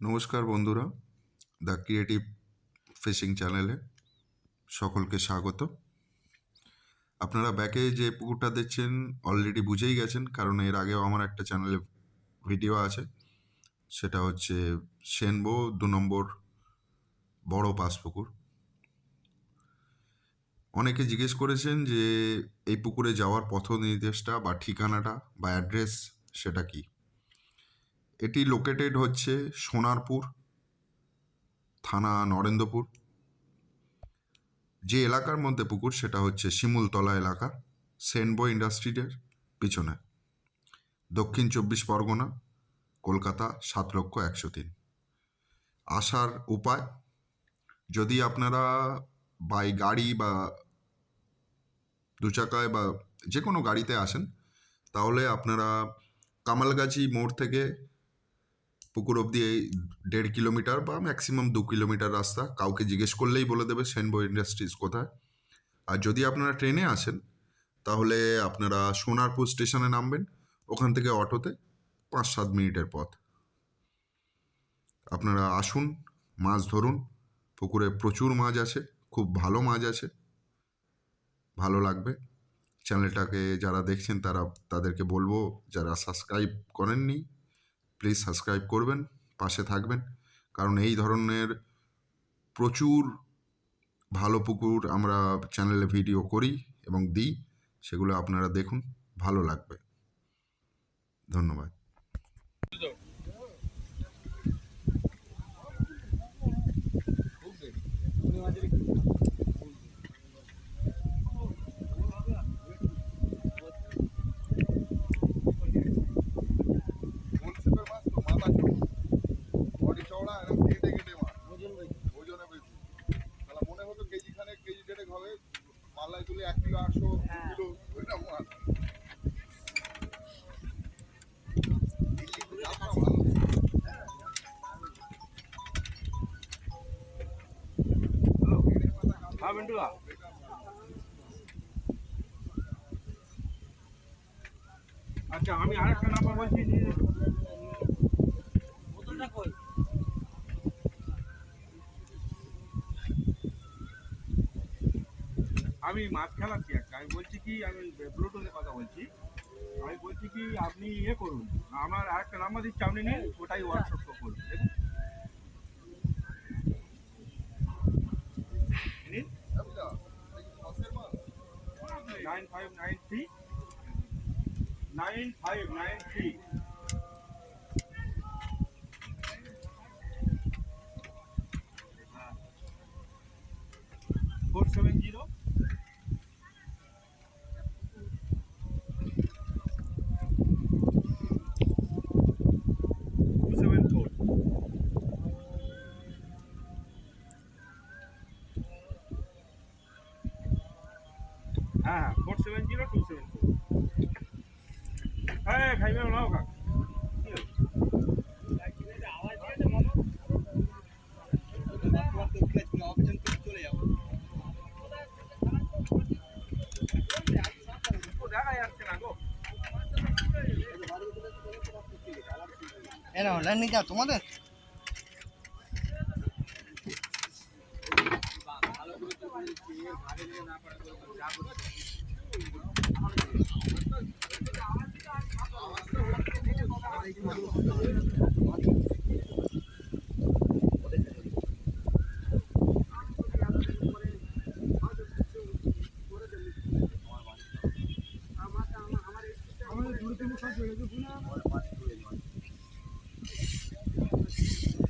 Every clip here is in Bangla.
নমস্কার বন্ধুরা, দ্য ক্রিয়েটিভ ফিশিং চ্যানেলে সকলকে স্বাগত। আপনারা ব্যাকে যে পুকুরটা দেখছেন অলরেডি বুঝেই গেছেন, কারণ এর আগেও আমার একটা চ্যানেলে ভিডিও আছে। সেটা হচ্ছে সেনবো 2 নম্বর বড় পাস পুকুর। অনেকে জিজ্ঞেস করেছেন যে এই পুকুরে যাওয়ার পথ নির্দেশটা বা ঠিকানাটা বা অ্যাড্রেস সেটা কি। এটি লোকেটেড হচ্ছে সোনারপুর থানা, নরেন্দ্রপুর। যে এলাকার মধ্যে পুকুর সেটা হচ্ছে শিমুলতলা এলাকা, সেনবো ইন্ডাস্ট্রিজের পিছনে, দক্ষিণ 24 পরগনা, কলকাতা 7,01,03। আসার উপায়, যদি আপনারা বাই গাড়ি বা দু চাকায় বা যে কোনো গাড়িতে আসেন, তাহলে আপনারা কামালগাছি মোড় থেকে পুকুর অবধি 1.5 কিলোমিটার বা ম্যাক্সিমাম 2 কিলোমিটার রাস্তা। কাউকে জিজ্ঞেস করলেই বলে দেবে সেনবো ইন্ডাস্ট্রিজ কোথায়। আর যদি আপনারা ট্রেনে আসেন তাহলে আপনারা সোনারপুর স্টেশনে নামবেন, ওখান থেকে অটোতে 5-7 মিনিটের পথ। আপনারা আসুন, মাছ ধরুন। পুকুরে প্রচুর মাছ আছে, খুব ভালো মাছ আছে, ভালো লাগবে। চ্যানেলটাকে যারা দেখছেন তাদেরকে বলবো, যারা সাবস্ক্রাইব করেননি প্লিজ সাবস্ক্রাইব করবেন, পাশে থাকবেন, কারণ এই ধরনের প্রচুর ভালো পুকুর আমরা চ্যানেলে ভিডিও করি এবং দিই, সেগুলো আপনারা দেখুন, ভালো লাগবে। ধন্যবাদ। মনে হতো কেজি খানেক, কেজি দেড়েক হবে, পাল্লায় তুলে 1 কিলো 800 কিলো ওইরকম মাছ। আচ্ছা, আমি আরেকটা নাম্বার বলছি, আমি মাছ খেলাচ্ছি একটা। আমি বলছি কি, আমি ব্লুটুথে কথা বলছি। আমি বলছি কি, আপনি করুন, আমার আরেকটা নাম্বার দিচ্ছি, আপনি নিন, ওটাই হোয়াটসঅ্যাপ করুন। দেখুন, নিন 9593 9593 470 274। হ্যাঁ, 470-274। হ্যাঁ, খাইবে নাও কাকা। দেখা যাচ্ছে না গো। এরা অনলাইন নিয়ে যাও তোমাদের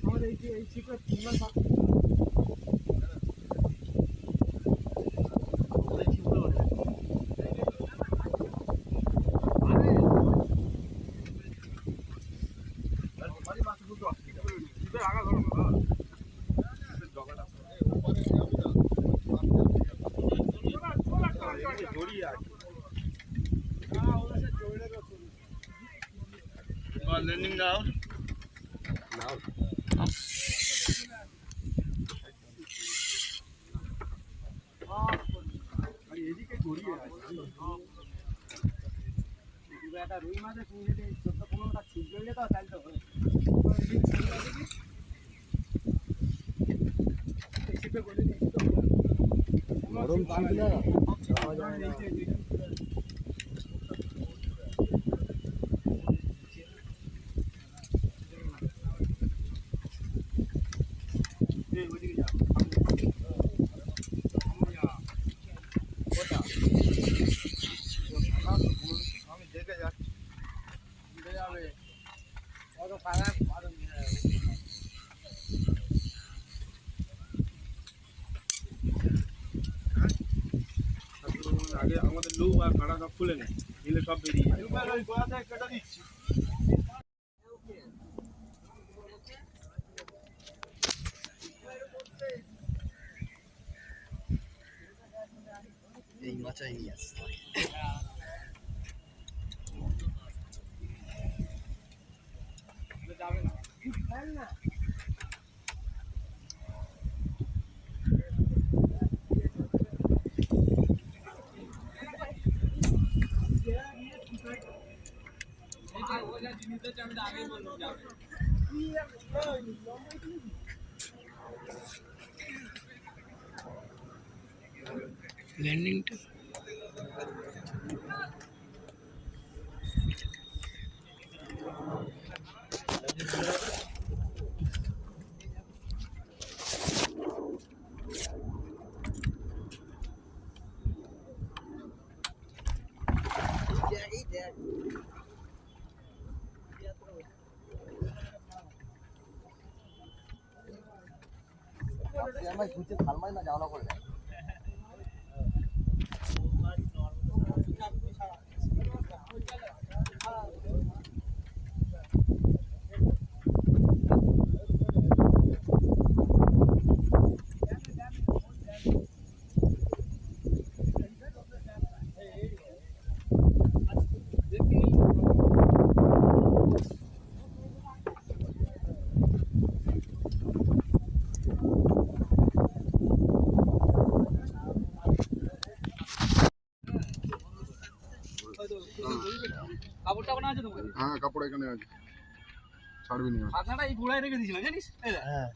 আমাদের এই সিক্রেট Landing now. এদিকে গড়িয়ে আছে। একটা রুই মাছ তুমি যদি 14-15টা ছিপ জড়িয়ে দাও তাহলে তো হয়। গরম ছিল না যাওয়া যায় না। আমি দেখে যাচ্ছি যাবে কত খারাপ আরো আগে আমাদের লু আর কাঁটা সব খুলে নেয় দিলে সব বেরিয়ে যায় ওই গোড়া থেকে কেটে দিচ্ছি। এই মাচাই নিয়ে আসছে যাবে না ল্যান্ডিংটা আমার ঘুরতে সালমাই না যাওয়া করে কাপড়টা বানা আছে তোমার হ্যাঁ কাপড় এখানে আছে, ছাড়বি না। ঢাকনাটা এই গোড়ায় রেখে দিয়েছিলাম জানিস এই দেখ। হ্যাঁ